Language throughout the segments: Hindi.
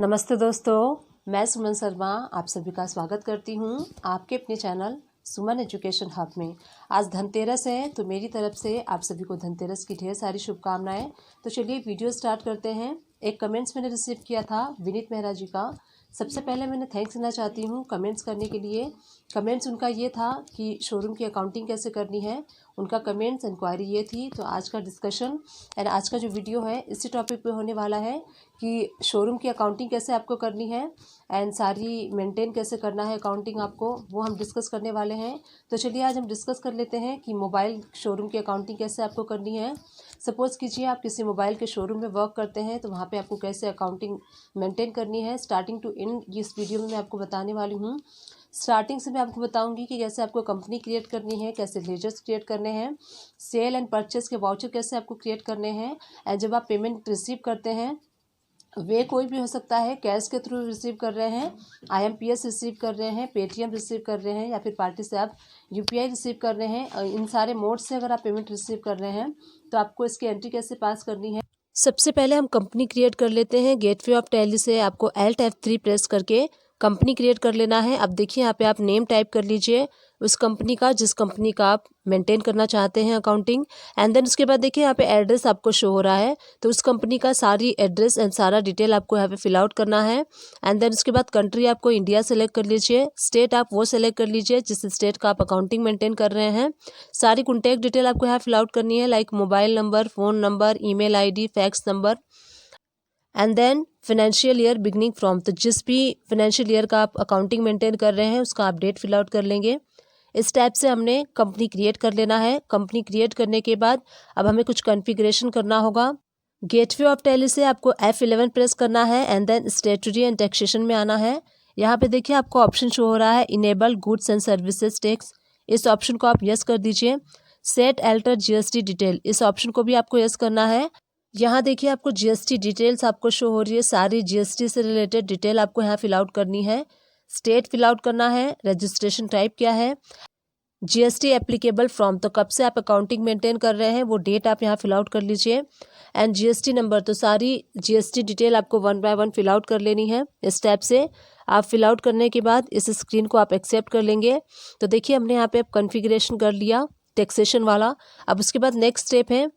नमस्ते दोस्तों, मैं सुमन शर्मा आप सभी का स्वागत करती हूँ आपके अपने चैनल सुमन एजुकेशन हब में। आज धनतेरस है तो मेरी तरफ से आप सभी को धनतेरस की ढेर सारी शुभकामनाएं। तो चलिए वीडियो स्टार्ट करते हैं। एक कमेंट्स मैंने रिसीव किया था विनीत मेहरा जी का। सबसे पहले मैंने थैंक्स देना चाहती हूँ कमेंट्स करने के लिए। कमेंट्स उनका ये था कि शोरूम की अकाउंटिंग कैसे करनी है, उनका कमेंट्स इंक्वायरी ये थी। तो आज का डिस्कशन एंड आज का जो वीडियो है इसी टॉपिक पे होने वाला है कि शोरूम की अकाउंटिंग कैसे आपको करनी है एंड सारी मेंटेन कैसे करना है अकाउंटिंग आपको, वो हम डिस्कस करने वाले हैं। तो चलिए आज हम डिस्कस कर लेते हैं कि मोबाइल शोरूम की अकाउंटिंग कैसे आपको करनी है। सपोज़ कीजिए आप किसी मोबाइल के शोरूम में वर्क करते हैं तो वहाँ पे आपको कैसे अकाउंटिंग मेंटेन करनी है स्टार्टिंग टू एंड, इस वीडियो में मैं आपको बताने वाली हूँ। स्टार्टिंग से मैं आपको बताऊंगी कि कैसे आपको कंपनी क्रिएट करनी है, कैसे लेजर्स क्रिएट करने हैं, सेल एंड परचेस के वाउचर कैसे आपको क्रिएट करने हैं एंड जब आप पेमेंट रिसीव करते हैं वे कोई भी हो सकता है, कैश के थ्रू रिसीव कर रहे हैं, IMPS रिसीव कर रहे हैं, पेटीएम रिसीव कर रहे हैं या फिर पार्टी से आप UPI रिसीव कर रहे हैं। इन सारे मोड से अगर आप पेमेंट रिसीव कर रहे हैं तो आपको इसकी एंट्री कैसे पास करनी है। सबसे पहले हम कंपनी क्रिएट कर लेते हैं। गेटवे ऑफ टैली से आपको Alt F3 प्रेस करके कंपनी क्रिएट कर लेना है। अब देखिए यहाँ पे आप नेम टाइप कर लीजिए उस कंपनी का जिस कंपनी का आप मेंटेन करना चाहते हैं अकाउंटिंग। एंड देन उसके बाद देखिए यहाँ पे एड्रेस आपको शो हो रहा है तो उस कंपनी का सारी एड्रेस एंड सारा डिटेल आपको यहाँ पे फिल आउट करना है। एंड देन उसके बाद कंट्री आपको इंडिया सेलेक्ट कर लीजिए, स्टेट आप वो सेलेक्ट कर लीजिए जिस स्टेट का आप अकाउंटिंग मेंटेन कर रहे हैं। सारी कॉन्टैक्ट डिटेल आपको यहाँ फिल आउट करनी है like mobile number, phone number, email ID, fax number and then financial year beginning from, तो जिस भी फाइनेंशियल ईयर का आप अकाउंटिंग मेंटेन कर रहे हैं उसका आप डेट फिल आउट कर लेंगे। इस टाइप से हमने कंपनी क्रिएट कर लेना है। कंपनी क्रिएट करने के बाद अब हमें कुछ कॉन्फ़िगरेशन करना होगा। गेटवे ऑफ टैली से आपको F11 प्रेस करना है and then statutory and taxation में आना है। यहाँ पे देखिए आपको ऑप्शन शो हो रहा है enable goods and services tax, इस ऑप्शन को आप यस कर दीजिए। सेट अल्टर GST डिटेल, इस ऑप्शन को भी आपको यस करना है। यहाँ देखिए आपको GST डिटेल्स आपको शो हो रही है, सारी GST से रिलेटेड डिटेल आपको यहाँ फिल आउट करनी है। स्टेट फिल आउट करना है, रजिस्ट्रेशन टाइप क्या है, GST एप्लीकेबल फ्रॉम, तो कब से आप अकाउंटिंग मेंटेन कर रहे हैं वो डेट आप यहाँ फिल आउट कर लीजिए। एंड GST नंबर, तो सारी GST डिटेल आपको 1 बाय 1 फिल आउट कर लेनी है। इस टाइप से आप फिल आउट करने के बाद इस स्क्रीन को आप एक्सेप्ट कर लेंगे। तो देखिए हमने यहाँ पे अब कॉन्फ़िगरेशन कर लिया टैक्सेशन वाला। अब उसके बाद नेक्स्ट स्टेप है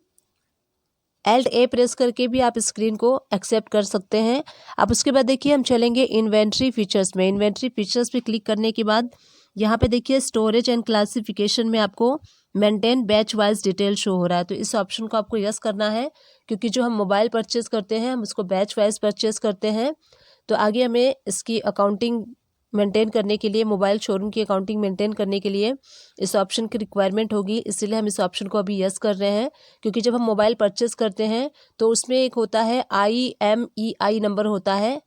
Alt A प्रेस करके भी आप स्क्रीन को एक्सेप्ट कर सकते हैं। अब उसके बाद देखिए हम चलेंगे इन्वेंट्री फीचर्स में। इन्वेंट्री फीचर्स पे क्लिक करने के बाद यहाँ पे देखिए स्टोरेज एंड क्लासिफिकेशन में आपको maintain batch wise detail show हो रहा है तो इस ऑप्शन को आपको यस करना है क्योंकि जो हम मोबाइल परचेज करते हैं हम उसको बैच वाइज परचेज करते हैं। तो आगे हमें इसकी अकाउंटिंग मेंटेन करने के लिए, मोबाइल शोरूम की अकाउंटिंग मेंटेन करने के लिए इस ऑप्शन की रिक्वायरमेंट होगी, इसीलिए हम इस ऑप्शन को अभी यस कर रहे हैं। क्योंकि जब हम मोबाइल परचेस करते हैं तो उसमें एक होता है IMEI नंबर होता है,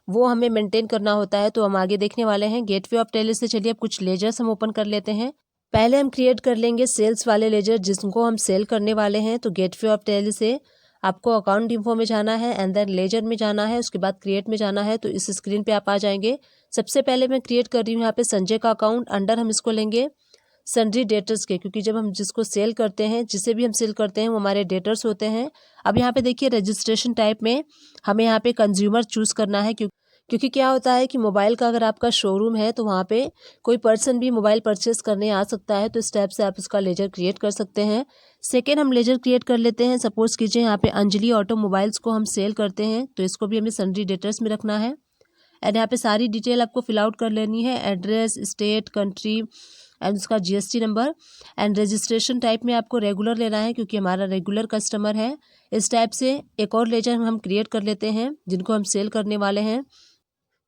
वो हमें मेंटेन करना होता है। तो हम आगे देखने वाले हैं। गेटवे ऑफ टैली से चलिए अब कुछ लेजर्स हम ओपन कर लेते हैं। पहले हम क्रिएट कर लेंगे सेल्स वाले लेजर जिनको हम सेल करने वाले हैं। तो गेटवे ऑफ टैली से आपको अकाउंट इन्फो में जाना है एंड देन लेजर में जाना है, उसके बाद क्रिएट में जाना है। तो इस स्क्रीन पे आप आ जाएंगे। सबसे पहले मैं क्रिएट कर रही हूँ यहाँ पे संजय का अकाउंट। अंडर हम इसको लेंगे सन्ड्री डेटर्स के, क्योंकि जब हम जिसको सेल करते हैं, जिसे भी हम सेल करते हैं वो हमारे डेटर्स होते हैं। अब यहाँ पे देखिए रजिस्ट्रेशन टाइप में हमें यहाँ पे कंज्यूमर चूज़ करना है क्योंकि क्या होता है कि मोबाइल का अगर आपका शोरूम है तो वहाँ पे कोई पर्सन भी मोबाइल परचेस करने आ सकता है। तो इस टाइप से आप उसका लेजर क्रिएट कर सकते हैं। सेकेंड हम लेजर क्रिएट कर लेते हैं। सपोज कीजिए यहाँ पे अंजलि ऑटोमोबाइल्स को हम सेल करते हैं तो इसको भी हमें सन्ड्री डेटर्स में रखना है। एंड यहाँ पे सारी डिटेल आपको फिल आउट कर लेनी है, एड्रेस, स्टेट, कंट्री एंड उसका GST number. And registration type में आपको रेगुलर लेना है क्योंकि हमारा रेगुलर कस्टमर है। इस टाइप से एक और लेजर हम क्रिएट कर लेते हैं जिनको हम सेल करने वाले हैं।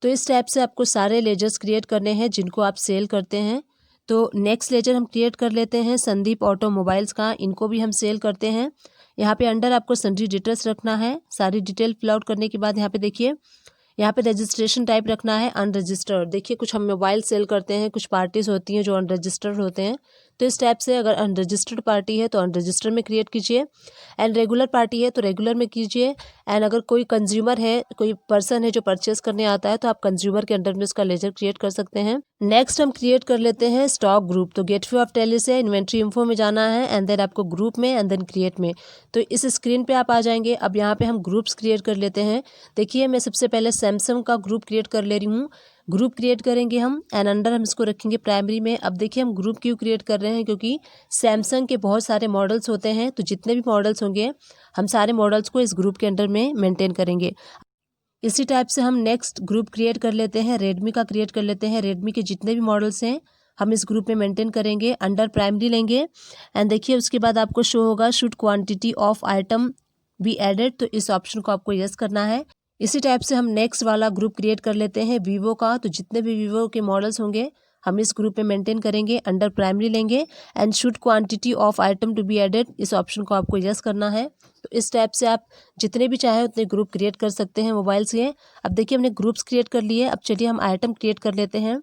तो इस टाइप से आपको सारे लेजर्स क्रिएट करने हैं जिनको आप सेल करते हैं। तो नेक्स्ट लेजर हम क्रिएट कर लेते हैं संदीप ऑटोमोबाइल्स का, इनको भी हम सेल करते हैं। यहाँ पे अंडर आपको सन्ड्री डिटेल्स रखना है। सारी डिटेल फिल आउट करने के बाद यहाँ पे देखिए यहाँ पे रजिस्ट्रेशन टाइप रखना है अनरजिस्टर्ड। देखिए कुछ हम मोबाइल सेल करते हैं, कुछ पार्टीज होती हैं जो अनरजिस्टर्ड होते हैं, तो इस टाइप से अगर अनरजिस्टर्ड पार्टी है तो अनरजिस्टर्ड में क्रिएट कीजिए, एंड रेगुलर पार्टी है तो रेगुलर में कीजिए, एंड अगर कोई कंज्यूमर है, कोई पर्सन है जो परचेस करने आता है तो आप कंज्यूमर के अंडर में उसका लेजर क्रिएट कर सकते हैं। नेक्स्ट हम क्रिएट कर लेते हैं स्टॉक ग्रुप। तो गेटवे ऑफ टैली से इन्वेंट्री इन्फो में जाना है, एंड देन आपको ग्रुप में, एंड देन क्रिएट में। तो इस स्क्रीन पे आप आ जाएंगे। अब यहाँ पे हम ग्रुप्स क्रिएट कर लेते हैं। देखिए मैं सबसे पहले सैमसंग का ग्रुप क्रिएट कर ले रही हूँ। ग्रुप क्रिएट करेंगे हम, एंड अंडर हम इसको रखेंगे प्राइमरी में। अब देखिए हम ग्रुप क्यों क्रिएट कर रहे हैं, क्योंकि सैमसंग के बहुत सारे मॉडल्स होते हैं, तो जितने भी मॉडल्स होंगे हम सारे मॉडल्स को इस ग्रुप के अंडर में मेंटेन करेंगे। इसी टाइप से हम नेक्स्ट ग्रुप क्रिएट कर लेते हैं, रेडमी का क्रिएट कर लेते हैं। रेडमी के जितने भी मॉडल्स हैं हम इस ग्रुप में मेंटेन करेंगे, अंडर प्राइमरी लेंगे, एंड देखिए उसके बाद आपको शो होगा should quantity of item be added, तो इस ऑप्शन को आपको यस करना है। इसी टाइप से हम नेक्स्ट वाला ग्रुप क्रिएट कर लेते हैं वीवो का। तो जितने भी वीवो के मॉडल्स होंगे हम इस ग्रुप में मेंटेन करेंगे, अंडर प्राइमरी लेंगे, and should quantity of item to be added, इस ऑप्शन को आपको यस करना है। तो इस टाइप से आप जितने भी चाहे उतने ग्रुप क्रिएट कर सकते हैं मोबाइल से। अब देखिए हमने ग्रुप्स क्रिएट कर लिए, अब चलिए हम आइटम क्रिएट कर लेते हैं।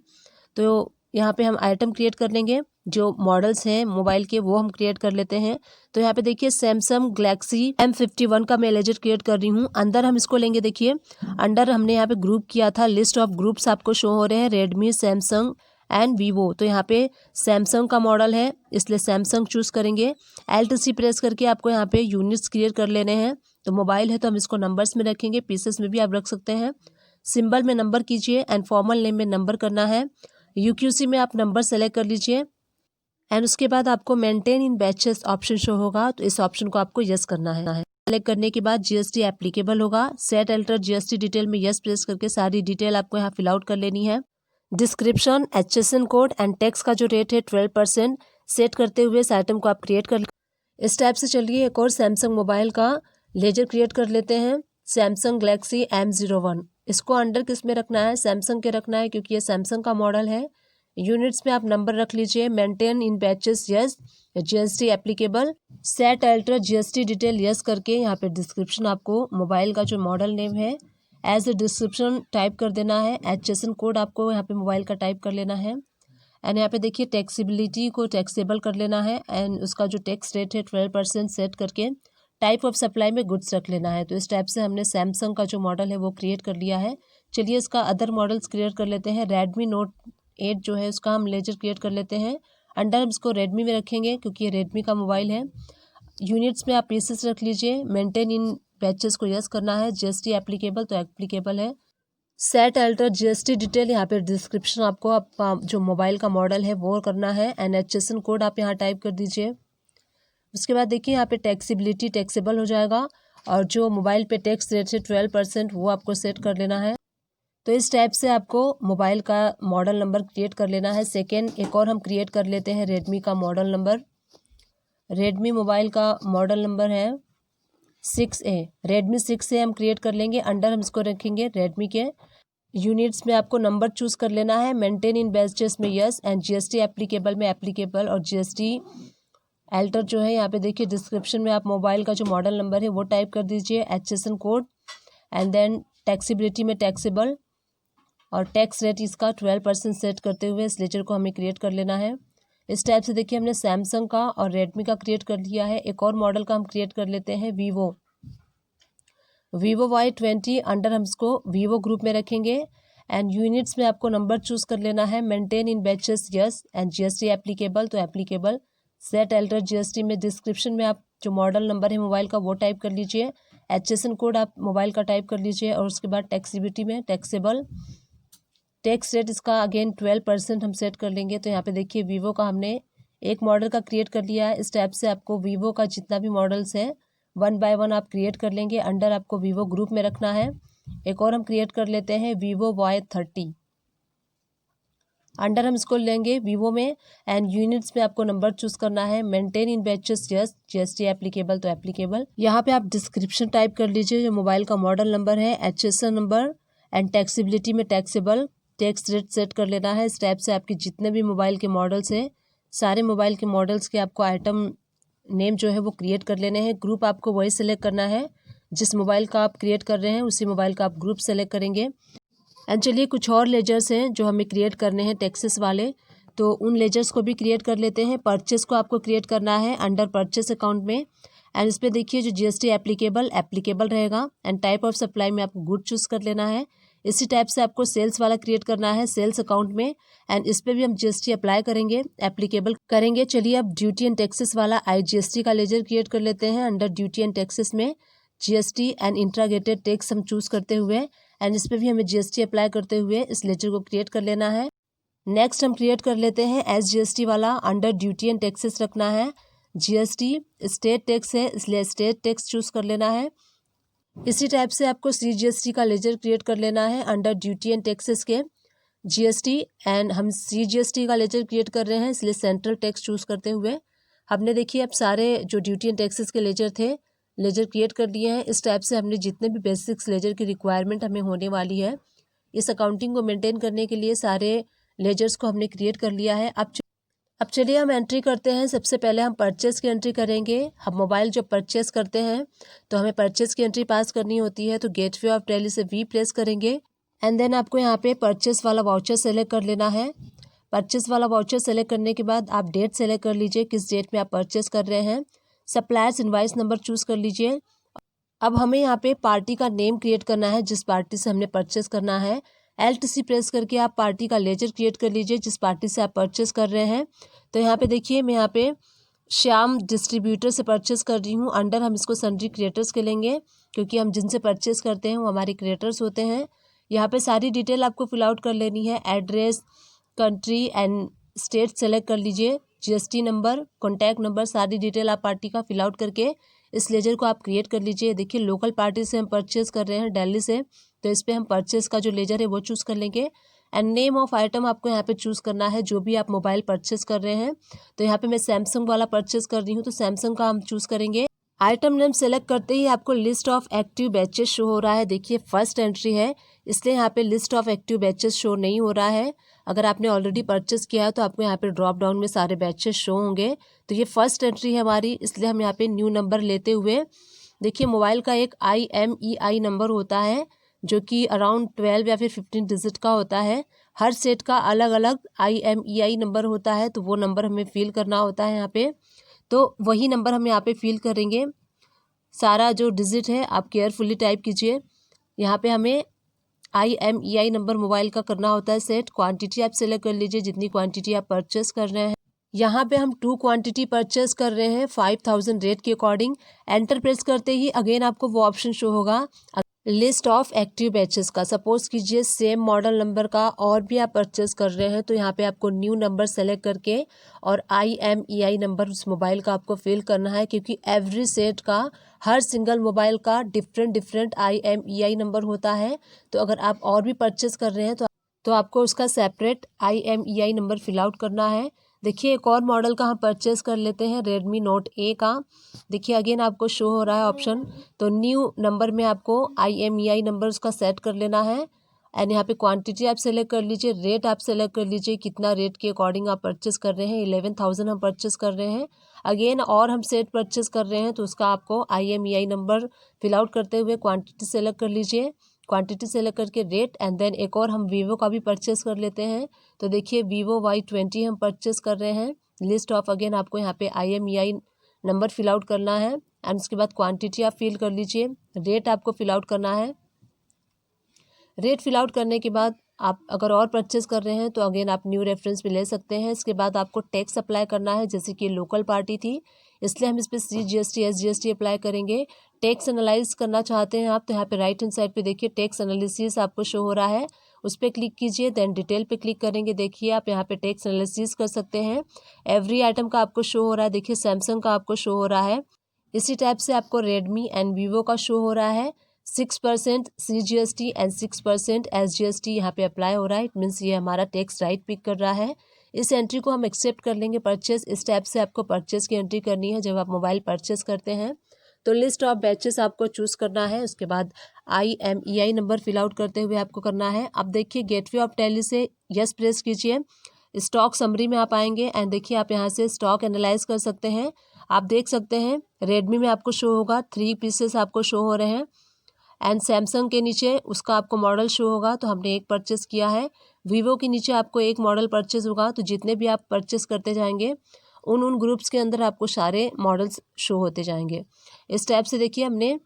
तो यहाँ पे हम आइटम क्रिएट कर लेंगे, जो मॉडल्स हैं मोबाइल के वो हम क्रिएट कर लेते हैं। तो यहाँ पे देखिए सैमसंग गैलेक्सी M51 का मैं लेजर क्रिएट कर रही हूँ। अंदर हम इसको लेंगे, देखिए अंडर हमने यहाँ पे ग्रुप किया था, लिस्ट ऑफ ग्रुप्स आपको शो हो रहे हैं, रेडमी, सैमसंग एंड वीवो। तो यहाँ पे सैमसंग का मॉडल है इसलिए सैमसंग चूज़ करेंगे। Alt+C प्रेस करके आपको यहाँ पे यूनिट्स क्रिएट कर लेने हैं। तो मोबाइल है तो हम इसको नंबर्स में रखेंगे, पीसेस में भी आप रख सकते हैं। सिंबल में नंबर कीजिए, एंड फॉर्मल नेम में नंबर करना है। UQC में आप नंबर सेलेक्ट कर लीजिए, एंड उसके बाद आपको मेंटेन इन बैचेस ऑप्शन शो होगा, तो इस ऑप्शन को आपको यस करना है। सेलेक्ट करने के बाद GST एप्लीकेबल होगा। सेट अल्टर GST डिटेल में यस प्रेस करके सारी डिटेल आपको यहाँ फिल आउट कर लेनी है। Description, HSN code and tax का जो रेट है 12% सेट करते हुए इस आइटम को आप क्रिएट कर। इस टाइप से चलिए एक और सैमसंग मोबाइल का लेजर क्रिएट कर लेते हैं, सैमसंग गैलेक्सी M01। इसको अंडर किस में रखना है, सैमसंग के रखना है, क्योंकि ये सैमसंग का मॉडल है। यूनिट्स में आप नंबर रख लीजिए, मेंटेन इन batches yes, GST applicable, set alter GST detail yes करके यहाँ पे डिस्क्रिप्शन आपको मोबाइल का जो मॉडल नेम है एज ए डिस्क्रिप्शन टाइप कर देना है। HSN कोड आपको यहाँ पे मोबाइल का टाइप कर लेना है, एंड यहाँ पे देखिए टैक्सेबिलिटी को टैक्सेबल कर लेना है, एंड उसका जो टैक्स रेट है 12% सेट करके टाइप ऑफ सप्लाई में गुड्स रख लेना है। तो इस टाइप से हमने सैमसंग का जो मॉडल है वो क्रिएट कर लिया है। चलिए इसका अदर मॉडल्स क्रिएट कर लेते हैं। रेडमी नोट 8 जो है उसका हम लेजर क्रिएट कर लेते हैं। अंडर हम इसको रेडमी में रखेंगे क्योंकि ये रेडमी का मोबाइल है। यूनिट्स में आप पीसेस रख लीजिए, मेंटेन इन बैचेस को यस करना है। GST एप्लीकेबल तो एप्लीकेबल है। सेट अल्टर GST डिटेल यहाँ पे डिस्क्रिप्शन आपको आप जो मोबाइल का मॉडल है वो करना है, एंड HSN कोड आप यहाँ टाइप कर दीजिए। उसके बाद देखिए यहाँ पे टैक्सेबिलिटी टैक्सेबल हो जाएगा, और जो मोबाइल पे टैक्स रेट है 12% वो आपको सेट कर लेना है। तो इस टाइप से आपको मोबाइल का मॉडल नंबर क्रिएट कर लेना है। सेकेंड एक और हम क्रिएट कर लेते हैं रेडमी का मॉडल नंबर। रेडमी मोबाइल का मॉडल नंबर है 6A। रेडमी 6A हम क्रिएट कर लेंगे, अंडर हम इसको रखेंगे रेडमी के। यूनिट्स में आपको नंबर चूज़ कर लेना है, मेंटेन इन बैचेस में यस, एंड GST एप्लीकेबल में एप्लीकेबल, और GST अल्टर जो है यहाँ पे देखिए डिस्क्रिप्शन में आप मोबाइल का जो मॉडल नंबर है वो टाइप कर दीजिए, HSN code, and then taxability में टैक्सेबल, और टैक्स रेट इसका 12% सेट करते हुए इस लेजर को हमें क्रिएट कर लेना है। इस टाइप से देखिए हमने सैमसंग का और रेडमी का क्रिएट कर लिया है। एक और मॉडल का हम क्रिएट कर लेते हैं वीवो Y20। अंडर हम इसको वीवो ग्रुप में रखेंगे, एंड यूनिट्स में आपको नंबर चूज़ कर लेना है, maintain in batches yes, and GST applicable तो एप्लीकेबल। सेट अल्टर GST में डिस्क्रिप्शन में आप जो मॉडल नंबर है मोबाइल का वो टाइप कर लीजिए, HSN कोड आप मोबाइल का टाइप कर लीजिए, और उसके बाद टैक्सेबिलिटी में टैक्सेबल। टैक्स रेट इसका अगेन 12% हम सेट कर लेंगे। तो यहाँ पे देखिए वीवो का हमने एक मॉडल का क्रिएट कर लिया है। इस टाइप से आपको वीवो का जितना भी मॉडल्स है 1 बाय 1 आप क्रिएट कर लेंगे, अंडर आपको वीवो ग्रुप में रखना है। एक और हम क्रिएट कर लेते हैं वीवो Y30। अंडर हम इसको लेंगे वीवो में, एंड यूनिट्स में आपको नंबर चूज करना है, मेंटेन इन बैचेस यस, GST एप्लीकेबल तो एप्लीकेबल। यहाँ पे आप डिस्क्रिप्शन टाइप कर लीजिए, जो मोबाइल का मॉडल नंबर है, HSN नंबर, एंड टैक्सेबिलिटी में टैक्सेबल, टैक्स रेट सेट कर लेना है। इस टाइप से आपके जितने भी मोबाइल के मॉडल्स हैं सारे मोबाइल के मॉडल्स के आपको आइटम नेम जो है वो क्रिएट कर लेने हैं। ग्रुप आपको वही सेलेक्ट करना है जिस मोबाइल का आप क्रिएट कर रहे हैं, उसी मोबाइल का आप ग्रुप सेलेक्ट करेंगे। एंड चलिए कुछ और लेजर्स हैं जो हमें क्रिएट करने हैं टैक्सेस वाले। तो उन लेजर्स को भी क्रिएट कर लेते हैं। परचेस को आपको क्रिएट करना है अंडर परचेस अकाउंट में, एंड इस पर देखिए जो जीएसटी एप्लीकेबल रहेगा, एंड टाइप ऑफ सप्लाई में आपको गुड चूज़ कर लेना है। इसी टाइप से आपको सेल्स वाला क्रिएट करना है सेल्स अकाउंट में, एंड इस पर भी हम जीएसटी अप्लाई करेंगे, एप्लीकेबल करेंगे। चलिए अब ड्यूटी एंड टैक्सेस वाला आईजीएसटी का लेजर क्रिएट कर लेते हैं। अंडर ड्यूटी एंड टैक्सेस में जीएसटी एंड इंट्राग्रेटेड टैक्स हम चूज़ करते हुए, एंड इस पर भी हमें जीएसटी अप्लाई करते हुए इस लेजर को क्रिएट कर लेना है। नेक्स्ट हम क्रिएट कर लेते हैं एसजीएसटी वाला। अंडर ड्यूटी एंड टैक्सेस रखना है जीएसटी, स्टेट टैक्स है इसलिए स्टेट टैक्स चूज़ कर लेना है। इसी टाइप से आपको सीजीएसटी का लेजर क्रिएट कर लेना है अंडर ड्यूटी एंड टैक्सेस के जीएसटी, एंड हम सीजीएसटी का लेजर क्रिएट कर रहे हैं इसलिए सेंट्रल टैक्स चूज़ करते हुए हमने देखिए अब सारे जो ड्यूटी एंड टैक्सेस के लेजर थे लेजर क्रिएट कर दिए हैं। इस टाइप से हमने जितने भी बेसिक्स लेजर की रिक्वायरमेंट हमें होने वाली है इस अकाउंटिंग को मेंटेन करने के लिए सारे लेजर्स को हमने क्रिएट कर लिया है। अब चलिए हम एंट्री करते हैं। सबसे पहले हम परचेस की एंट्री करेंगे। हम मोबाइल जब परचेस करते हैं तो हमें परचेस की एंट्री पास करनी होती है, तो गेटवे ऑफ टैली से वी प्रेस करेंगे, एंड देन आपको यहाँ पे परचेस वाला वाउचर सेलेक्ट कर लेना है। परचेस वाला वाउचर सेलेक्ट करने के बाद आप डेट सेलेक्ट कर लीजिए किस डेट में आप परचेस कर रहे हैं। सप्लायर्स इनवाइस नंबर चूज़ कर लीजिए। अब हमें यहाँ पे पार्टी का नेम क्रिएट करना है जिस पार्टी से हमने परचेस करना है। LTC प्रेस करके आप पार्टी का लेजर क्रिएट कर लीजिए जिस पार्टी से आप परचेस कर रहे हैं। तो यहाँ पे देखिए मैं यहाँ पे श्याम डिस्ट्रीब्यूटर से परचेस कर रही हूँ। अंडर हम इसको सन्ड्री क्रिएटर्स के लेंगे क्योंकि हम जिनसे परचेस करते हैं वो हमारे क्रिएटर्स होते हैं। यहाँ पे सारी डिटेल आपको फिल आउट कर लेनी है। Address, country and state select कर लीजिए, जीएसटी नंबर, कॉन्टैक्ट नंबर, सारी डिटेल आप पार्टी का फिल आउट करके इस लेजर को आप क्रिएट कर लीजिए। देखिए लोकल पार्टी से हम परचेस कर रहे हैं दिल्ली से, तो इस पर हम परचेस का जो लेजर है वो चूज़ कर लेंगे। एंड नेम ऑफ आइटम आपको यहाँ पे चूज़ करना है जो भी आप मोबाइल परचेस कर रहे हैं। तो यहाँ पे मैं सैमसंग वाला परचेस कर रही हूँ तो सैमसंग का हम चूज़ करेंगे। आइटम नेम सेलेक्ट करते ही आपको list of active batches show हो रहा है। देखिए फर्स्ट एंट्री है इसलिए यहाँ पे list of active batches show नहीं हो रहा है। अगर आपने ऑलरेडी परचेस किया है तो आपको यहाँ पे ड्रॉप डाउन में सारे बैचेस शो होंगे। तो ये फर्स्ट एंट्री है हमारी, इसलिए हम यहाँ पे न्यू नंबर लेते हुए देखिए मोबाइल का एक IMEI नंबर होता है जो कि अराउंड 12 या फिर 15 डिजिट का होता है। हर सेट का अलग अलग IMEI नंबर होता है, तो वो नंबर हमें फिल करना होता है यहाँ पे। तो वही नंबर हम यहाँ पे फिल करेंगे। सारा जो डिजिट है आप केयरफुली टाइप कीजिए। यहाँ पे हमें IMEI नंबर मोबाइल का करना होता है सेट। क्वांटिटी आप सेलेक्ट कर लीजिए जितनी क्वांटिटी आप परचेस कर रहे हैं। यहाँ पे हम 2 क्वांटिटी परचेस कर रहे हैं 5000 रेट के अकॉर्डिंग। एंटर प्रेस करते ही अगेन आपको वो ऑप्शन शो होगा लिस्ट ऑफ एक्टिव बैचेस का। सपोज कीजिए सेम मॉडल नंबर का और भी आप परचेस कर रहे हैं तो यहाँ पे आपको न्यू नंबर सेलेक्ट करके और IMEI नंबर उस मोबाइल का आपको फिल करना है, क्योंकि एवरी सेट का हर सिंगल मोबाइल का डिफरेंट IMEI नंबर होता है। तो अगर आप और भी परचेस कर रहे हैं तो आपको उसका separate IMEI number fill out करना है। देखिए एक और मॉडल का हम परचेस कर लेते हैं Redmi Note A का। देखिए अगेन आपको शो हो रहा है ऑप्शन, तो न्यू नंबर में आपको IMEI नंबर उसका सेट कर लेना है। एंड यहाँ पे क्वांटिटी आप सेलेक्ट कर लीजिए, रेट आप सेलेक्ट कर लीजिए कितना रेट के अकॉर्डिंग आप परचेस कर रहे हैं। 11,000 हम परचेस कर रहे हैं। अगेन और हम सेट परचेस कर रहे हैं तो उसका आपको IMEI नंबर फिल आउट करते हुए क्वांटिटी सेलेक्ट कर लीजिए। क्वांटिटी सेलेक्ट करके रेट, एंड देन एक और हम वीवो का भी परचेस कर लेते हैं। तो देखिए Vivo Y20 हम परचेस कर रहे हैं। लिस्ट ऑफ अगेन आपको यहाँ पे IMEI नंबर फिल आउट करना है, एंड उसके बाद क्वांटिटी आप फिल कर लीजिए। रेट आपको फिल आउट करना है। रेट फिल आउट करने के बाद आप अगर और परचेस कर रहे हैं तो अगेन आप न्यू रेफरेंस भी ले सकते हैं। इसके बाद आपको टैक्स अप्लाई करना है, जैसे कि लोकल पार्टी थी इसलिए हम इस पर CGST SGST अप्लाई करेंगे। टैक्स एनालाइज करना चाहते हैं आप तो यहाँ पे राइट हैंड साइड पे देखिए टैक्स एनालिसिस आपको शो हो रहा है, उस पर क्लिक कीजिए। देन डिटेल पे क्लिक करेंगे। देखिए आप यहाँ पे टैक्स एनालिसिस कर सकते हैं। एवरी आइटम का आपको शो हो रहा है। देखिए सैमसंग का आपको शो हो रहा है। इसी टाइप से आपको Redmi एंड Vivo का शो हो रहा है। 6% CGST एंड 6% SGST यहाँ पे अप्लाई हो रहा है। इट मीन्स ये हमारा टैक्स राइट पिक कर रहा है। इस एंट्री को हम एक्सेप्ट कर लेंगे। परचेस इस टाइप से आपको परचेस की एंट्री करनी है जब आप मोबाइल परचेस करते हैं। तो लिस्ट ऑफ बैचेस आपको चूज़ करना है। उसके बाद IMEI नंबर फिल आउट करते हुए आपको करना है। अब देखिए गेटवे ऑफ टैली से यस प्रेस कीजिए। स्टॉक समरी में आप आएंगे एंड देखिए आप यहाँ से स्टॉक एनालाइज कर सकते हैं। आप देख सकते हैं Redmi में आपको शो होगा 3 पीसेस आपको शो हो रहे हैं। एंड सैमसंग के नीचे उसका आपको मॉडल शो होगा, तो हमने एक परचेस किया है। वीवो के नीचे आपको एक मॉडल परचेस होगा, तो जितने भी आप परचेस करते जाएंगे उन ग्रुप्स के अंदर आपको सारे मॉडल्स शो होते जाएंगे। इस टाइप से देखिए हमने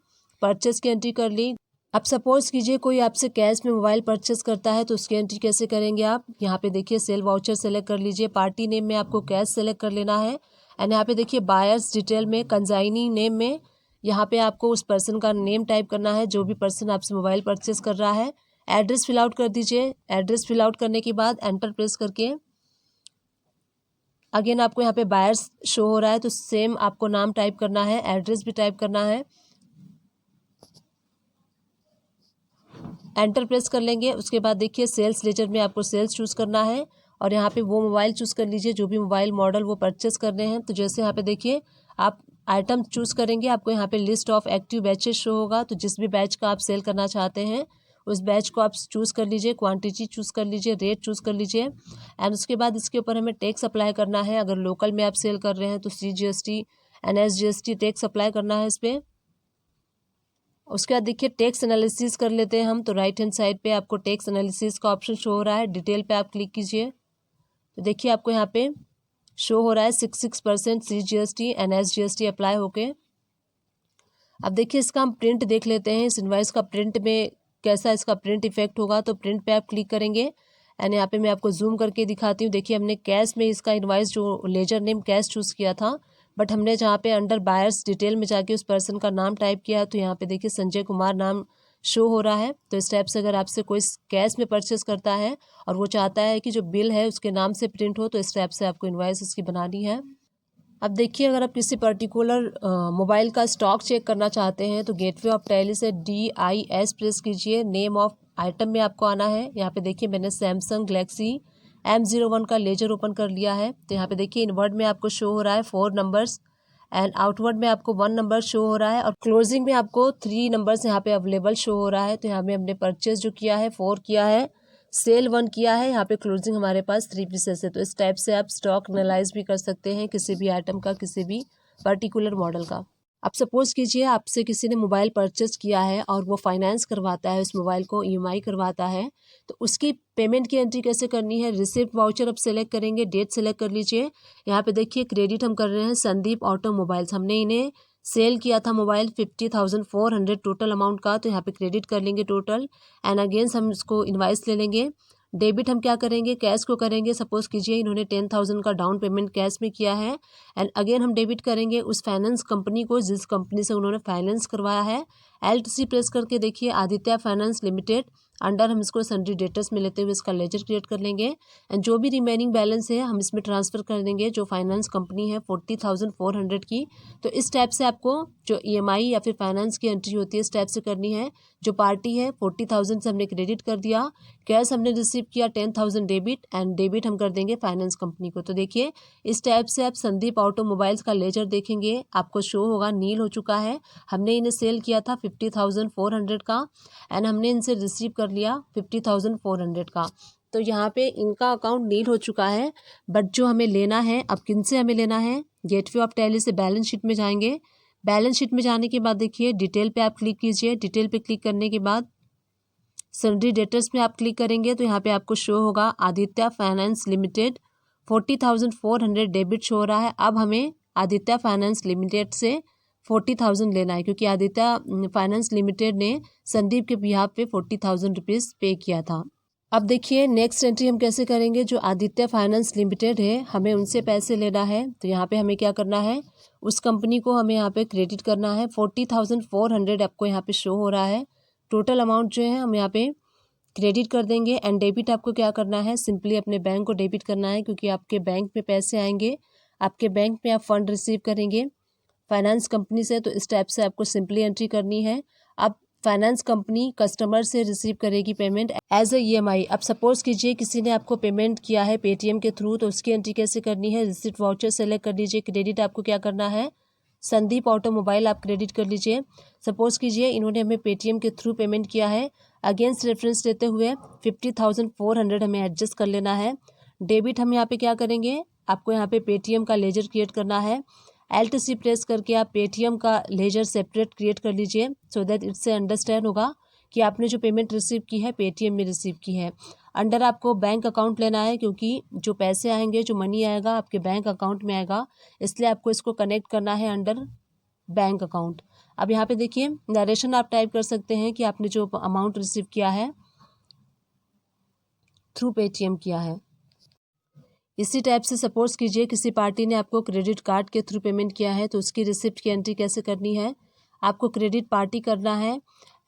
परचेस की एंट्री कर ली। अब सपोज कीजिए कोई आपसे कैश में मोबाइल परचेस करता है, तो उसकी एंट्री कैसे करेंगे आप। यहाँ पे देखिए सेल वाउचर सेलेक्ट कर लीजिए, पार्टी नेम में आपको कैश सेलेक्ट कर लेना है एंड यहाँ पे देखिए बायर्स डिटेल में कंजाइनी नेम में यहाँ पे आपको उस पर्सन का नेम टाइप करना है, जो भी पर्सन आपसे मोबाइल परचेस कर रहा है। एड्रेस फिल आउट कर दीजिए। एड्रेस फिल आउट करने के बाद एंटर प्रेस करके अगेन आपको यहाँ पे बायर्स शो हो रहा है, तो सेम आपको नाम टाइप करना है, एड्रेस भी टाइप करना है, एंटर प्रेस कर लेंगे। उसके बाद देखिए सेल्स लेजर में आपको सेल्स चूज़ करना है और यहाँ पे वो मोबाइल चूज़ कर लीजिए जो भी मोबाइल मॉडल वो परचेस करने हैं। तो जैसे यहाँ पे देखिए आप आइटम चूज़ करेंगे, आपको यहाँ पे list of active batches show होगा, तो जिस भी बैच का आप सेल करना चाहते हैं उस बैच को आप चूज़ कर लीजिए, क्वांटिटी चूज़ कर लीजिए, रेट चूज़ कर लीजिए एंड उसके बाद इसके ऊपर हमें टैक्स अप्लाई करना है। अगर लोकल में आप सेल कर रहे हैं तो CGST NSGST टैक्स अप्लाई करना है इस पर। उसके बाद देखिए टैक्स एनालिसिस कर लेते हैं हम, तो राइट हैंड साइड पे आपको टैक्स एनालिसिस का ऑप्शन शो हो रहा है, डिटेल पे आप क्लिक कीजिए। तो देखिए आपको यहाँ पे शो हो रहा है 66% CGST NSGST अप्लाई होके। अब देखिए इसका हम प्रिंट देख लेते हैं, इस इनवाइस का प्रिंट में कैसा इसका प्रिंट इफेक्ट होगा। तो प्रिंट पे आप क्लिक करेंगे एंड यहाँ पे मैं आपको जूम करके दिखाती हूँ। देखिए हमने कैश में इसका इनवाइस जो लेजर नेम कैश चूज़ किया था, बट हमने जहाँ पे अंडर बायर्स डिटेल में जाके उस पर्सन का नाम टाइप किया है, तो यहाँ पे देखिए संजय कुमार नाम शो हो रहा है। तो इस टाइप से अगर आपसे कोई कैश में परचेस करता है और वो चाहता है कि जो बिल है उसके नाम से प्रिंट हो, तो इस टाइप से आपको इनवाइस उसकी बनानी है। अब देखिए अगर आप किसी पर्टिकुलर मोबाइल का स्टॉक चेक करना चाहते हैं तो गेटवे ऑफ टैली से DIS प्रेस कीजिए। नेम ऑफ आइटम में आपको आना है। यहाँ पे देखिए मैंने सैमसंग गैलेक्सी M01 का लेजर ओपन कर लिया है। तो यहाँ पे देखिए इनवर्ड में आपको शो हो रहा है 4 नंबर्स एंड आउटवर्ड में आपको 1 नंबर शो हो रहा है और क्लोजिंग में आपको 3 नंबर्स यहाँ पे अवेलेबल शो हो रहा है। तो यहाँ पे हमने परचेज जो किया है 4 किया है, सेल 1 किया है, यहाँ पे क्लोजिंग हमारे पास 3 पीसेस है। तो इस टाइप से आप स्टॉक एनालाइज भी कर सकते हैं किसी भी आइटम का, किसी भी पर्टिकुलर मॉडल का। अब सपोज कीजिए आपसे किसी ने मोबाइल परचेस किया है और वो फाइनेंस करवाता है, उस मोबाइल को EMI करवाता है, तो उसकी पेमेंट की एंट्री कैसे करनी है। रिसिप्ट वाउचर आप सेलेक्ट करेंगे, डेट सेलेक्ट कर लीजिए। यहाँ पे देखिए क्रेडिट हम कर रहे हैं संदीप ऑटोमोबाइल्स, हमने इन्हें सेल किया था मोबाइल 50,400 टोटल अमाउंट का, तो यहाँ पे क्रेडिट कर लेंगे टोटल एंड अगेंस्ट हम इसको इनवाइस ले लेंगे। डेबिट हम क्या करेंगे, कैश को करेंगे। सपोज कीजिए इन्होंने 10,000 का डाउन पेमेंट कैश में किया है एंड अगेन हम डेबिट करेंगे उस फाइनेंस कंपनी को जिस कंपनी से उन्होंने फाइनेंस करवाया है। LTC प्रेस करके देखिए आदित्य फाइनेंस लिमिटेड अंडर हम इसको सन्ड्री डेटर्स में लेते हुए इसका लेजर क्रिएट कर लेंगे एंड जो भी रिमेनिंग बैलेंस है हम इसमें ट्रांसफ़र कर देंगे जो फाइनेंस कंपनी है 40,400 की। तो इस टाइप से आपको जो EMI या फिर फाइनेंस की एंट्री होती है इस टाइप से करनी है। जो पार्टी है 40,000 से हमने क्रेडिट कर दिया, कैश हमने रिसीव किया 10,000 डेबिट एंड डेबिट हम कर देंगे फाइनेंस कंपनी को। तो देखिए इस टाइप से आप संदीप ऑटोमोबाइल्स का लेजर देखेंगे, आपको शो होगा नील हो चुका है। हमने इन्हें सेल किया था 50,400 का एंड हमने इनसे रिसीव कर लिया 50,400 का। तो यहाँ पे इनका अकाउंट नील हो चुका है। बट जो हमें लेना है, अब किन से हमें लेना है, गेटवे ऑफ टैली से बैलेंस शीट में जाएंगे। बैलेंस शीट में जाने के बाद देखिए डिटेल पे आप क्लिक कीजिए। डिटेल पे क्लिक करने के बाद सन्ड्री डेटर्स में आप क्लिक करेंगे तो यहाँ पे आपको शो होगा Aditya finance limited 40,400 debit show हो रहा है। अब हमें आदित्य फाइनेंस लिमिटेड से 40,000 लेना है क्योंकि आदित्य फाइनेंस लिमिटेड ने संदीप के बिहाफ पे 40,000 रुपीज़ पे किया था। अब देखिए नेक्स्ट एंट्री हम कैसे करेंगे। जो आदित्य फाइनेंस लिमिटेड है हमें उनसे पैसे लेना है, तो यहाँ पे हमें क्या करना है, उस कंपनी को हमें यहाँ पे क्रेडिट करना है। 40,400 आपको यहाँ पे शो हो रहा है। टोटल अमाउंट जो है हम यहाँ पे क्रेडिट कर देंगे एंड डेबिट आपको क्या करना है, सिंपली अपने बैंक को डेबिट करना है क्योंकि आपके बैंक में पैसे आएंगे, आपके बैंक में आप फंड रिसीव करेंगे फाइनेंस कंपनी से। तो इस टाइप से आपको सिंपली एंट्री करनी है। अब फाइनेंस कंपनी कस्टमर से रिसीव करेगी पेमेंट एज अ EMI। अब सपोज कीजिए किसी ने आपको पेमेंट किया है पेटीएम के थ्रू, तो उसकी एंट्री कैसे करनी है, रिसिप्ट वाउचर सेलेक्ट कर लीजिए। क्रेडिट आपको क्या करना है, संदीप ऑटोमोबाइल आप क्रेडिट कर लीजिए। सपोज कीजिए इन्होंने हमें पेटीएम के थ्रू पेमेंट किया है, अगेंस्ट रेफरेंस लेते हुए 50,400 हमें एडजस्ट कर लेना है। डेबिट हम यहाँ पे क्या करेंगे, आपको यहाँ पे पेटीएम का लेजर क्रिएट करना है Alt+C प्रेस करके आप पेटीएम का लेजर सेपरेट क्रिएट कर लीजिए सो दैट इससे अंडरस्टैंड होगा कि आपने जो पेमेंट रिसीव की है पेटीएम में रिसीव की है। अंडर आपको बैंक अकाउंट लेना है क्योंकि जो पैसे आएंगे, जो मनी आएगा आपके बैंक अकाउंट में आएगा, इसलिए आपको इसको कनेक्ट करना है अंडर बैंक अकाउंट। अब यहाँ पे देखिए नरेशन आप टाइप कर सकते हैं कि आपने जो अमाउंट रिसीव किया है थ्रू पेटीएम किया है। इसी टाइप से सपोज कीजिए किसी पार्टी ने आपको क्रेडिट कार्ड के थ्रू पेमेंट किया है तो उसकी रिसिप्ट की एंट्री कैसे करनी है। आपको क्रेडिट पार्टी करना है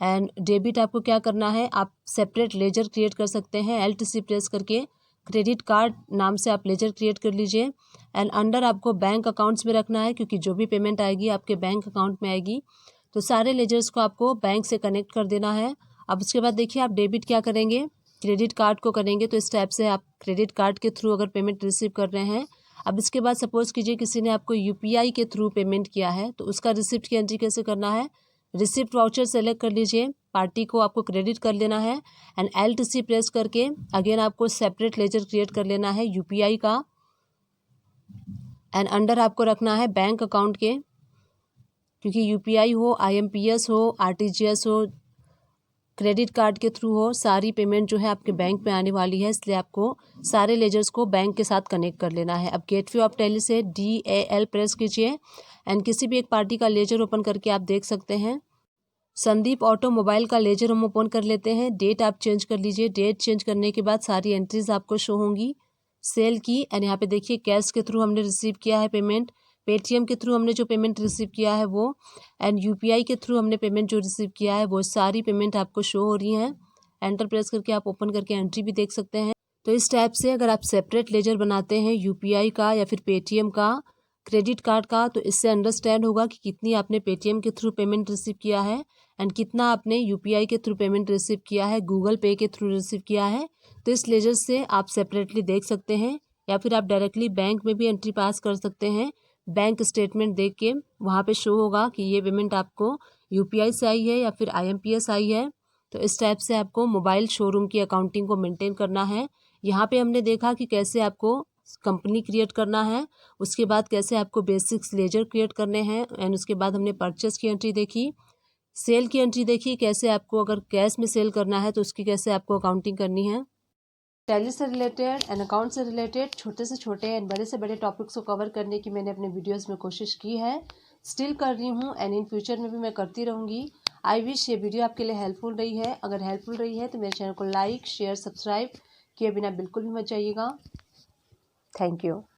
एंड डेबिट आपको क्या करना है, आप सेपरेट लेजर क्रिएट कर सकते हैं। Alt+C प्रेस करके क्रेडिट कार्ड नाम से आप लेजर क्रिएट कर लीजिए एंड अंडर आपको बैंक अकाउंट्स में रखना है क्योंकि जो भी पेमेंट आएगी आपके बैंक अकाउंट में आएगी। तो सारे लेजर्स को आपको बैंक से कनेक्ट कर देना है। अब उसके बाद देखिए आप डेबिट क्या करेंगे, क्रेडिट कार्ड को करेंगे। तो इस टाइप से आप क्रेडिट कार्ड के थ्रू अगर पेमेंट रिसीव कर रहे हैं। अब इसके बाद सपोज कीजिए किसी ने आपको UPI के थ्रू पेमेंट किया है तो उसका रिसिप्ट की एंट्री कैसे करना है। रिसिप्ट वाउचर सेलेक्ट कर लीजिए, पार्टी को आपको क्रेडिट कर लेना है एंड Alt+C प्रेस करके अगेन आपको सेपरेट लेजर क्रिएट कर लेना है UPI का एंड अंडर आपको रखना है बैंक अकाउंट के, क्योंकि UPI हो, IMPS हो, RTGS हो, क्रेडिट कार्ड के थ्रू हो, सारी पेमेंट जो है आपके बैंक में आने वाली है, इसलिए आपको सारे लेजर्स को बैंक के साथ कनेक्ट कर लेना है। अब गेटवे ऑफ टैली से DAL प्रेस कीजिए एंड किसी भी एक पार्टी का लेजर ओपन करके आप देख सकते हैं। संदीप ऑटोमोबाइल का लेजर हम ओपन कर लेते हैं। डेट आप चेंज कर लीजिए। डेट चेंज करने के बाद सारी एंट्रीज आपको शो होंगी सेल की एंड यहाँ पे देखिए कैश के थ्रू हमने रिसीव किया है पेमेंट, पेटीएम के थ्रू हमने जो पेमेंट रिसीव किया है वो, एंड UPI के थ्रू हमने पेमेंट जो रिसीव किया है वो सारी पेमेंट आपको शो हो रही हैं। एंटर प्रेस करके आप ओपन करके एंट्री भी देख सकते हैं। तो इस टाइप से अगर आप सेपरेट लेजर बनाते हैं UPI का या फिर पेटीएम का, क्रेडिट कार्ड का, तो इससे अंडरस्टैंड होगा कि कितनी आपने पेटीएम के थ्रू पेमेंट रिसीव किया है एंड कितना आपने UPI के थ्रू पेमेंट रिसीव किया है, गूगल पे के थ्रू रिसीव किया है। तो इस लेजर से आप सेपरेटली देख सकते हैं या फिर आप डायरेक्टली बैंक में भी एंट्री पास कर सकते हैं। बैंक स्टेटमेंट देख के वहाँ पे शो होगा कि ये पेमेंट आपको UPI से आई है या फिर IMPS आई है। तो इस टाइप से आपको मोबाइल शोरूम की अकाउंटिंग को मेंटेन करना है। यहाँ पे हमने देखा कि कैसे आपको कंपनी क्रिएट करना है, उसके बाद कैसे आपको बेसिक्स लेजर क्रिएट करने हैं एंड उसके बाद हमने परचेस की एंट्री देखी, सेल की एंट्री देखी, कैसे आपको अगर कैश में सेल करना है तो उसकी कैसे आपको अकाउंटिंग करनी है। टैली से रिलेटेड एंड अकाउंट से रिलेटेड छोटे से छोटे एंड बड़े से बड़े टॉपिक्स को कवर करने की मैंने अपने वीडियोस में कोशिश की है, स्टिल कर रही हूँ एंड इन फ्यूचर में भी मैं करती रहूँगी। आई विश ये वीडियो आपके लिए हेल्पफुल रही है। अगर हेल्पफुल रही है तो मेरे चैनल को लाइक शेयर सब्सक्राइब किए बिना बिल्कुल भी मत जाइएगा। Thank you.